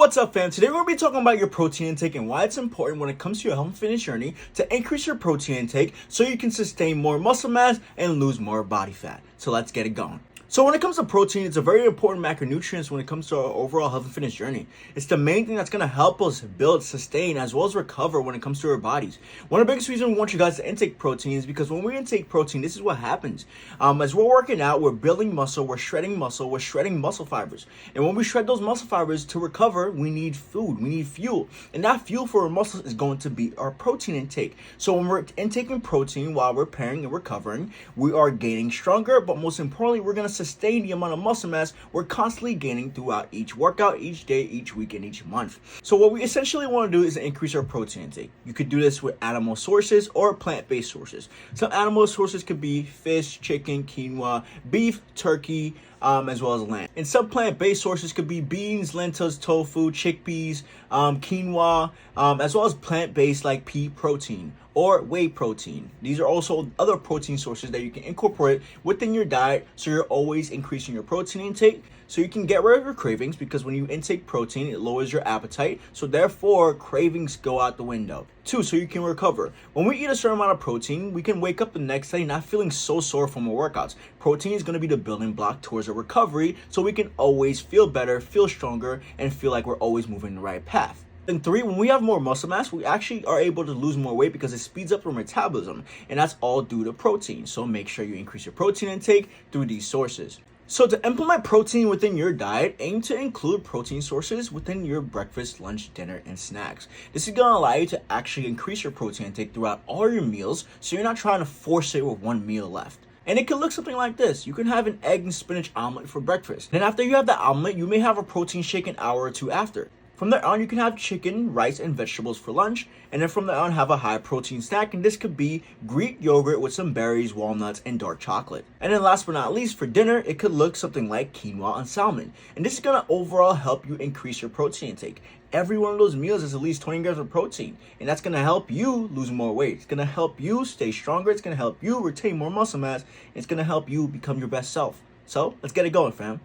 What's up, fam? Today we're going to be talking about your protein intake and why it's important when it comes to your health and fitness journey to increase your protein intake so you can sustain more muscle mass and lose more body fat. So let's get it going. So when it comes to protein, it's a very important macronutrient when it comes to our overall health and fitness journey. It's the main thing that's going to help us build, sustain, as well as recover when it comes to our bodies. One of the biggest reasons we want you guys to intake protein is because when we intake protein, this is what happens. As we're working out, we're building muscle, we're shredding muscle fibers. And when we shred those muscle fibers to recover, we need food, we need fuel. And that fuel for our muscles is going to be our protein intake. So when we're intaking protein while we're repairing and recovering, we are gaining stronger, but most importantly, we're going to sustain the amount of muscle mass we're constantly gaining throughout each workout, each day, each week, and each month. So what we essentially want to do is increase our protein intake. You could do this with animal sources or plant-based sources. Some animal sources could be fish, chicken, quinoa, beef, turkey, as well as lamb. And some plant-based sources could be beans, lentils, tofu, chickpeas, quinoa, as well as plant-based like pea protein or whey protein. These are also other protein sources that you can incorporate within your diet so you're always increasing your protein intake so you can get rid of your cravings, because when you intake protein, it lowers your appetite, so therefore cravings go out the window. 2, so you can recover. When we eat a certain amount of protein, we can wake up the next day not feeling so sore from our workouts. Protein is going to be the building block towards a recovery so we can always feel better, feel stronger, and feel like we're always moving the right path. And 3, when we have more muscle mass, we actually are able to lose more weight because it speeds up our metabolism, and that's all due to protein. So make sure you increase your protein intake through these sources. So to implement protein within your diet, aim to include protein sources within your breakfast, lunch, dinner, and snacks. This is going to allow you to actually increase your protein intake throughout all your meals, so you're not trying to force it with one meal left. And it can look something like this. You can have an egg and spinach omelet for breakfast. Then after you have the omelet, you may have a protein shake an hour or two after. From there on, you can have chicken, rice, and vegetables for lunch, and then from there on, have a high protein snack, and this could be Greek yogurt with some berries, walnuts, and dark chocolate. And then last but not least, for dinner, it could look something like quinoa and salmon, and this is going to overall help you increase your protein intake. Every one of those meals is at least 20 grams of protein, and that's going to help you lose more weight. It's going to help you stay stronger, it's going to help you retain more muscle mass, and it's going to help you become your best self. So, let's get it going, fam.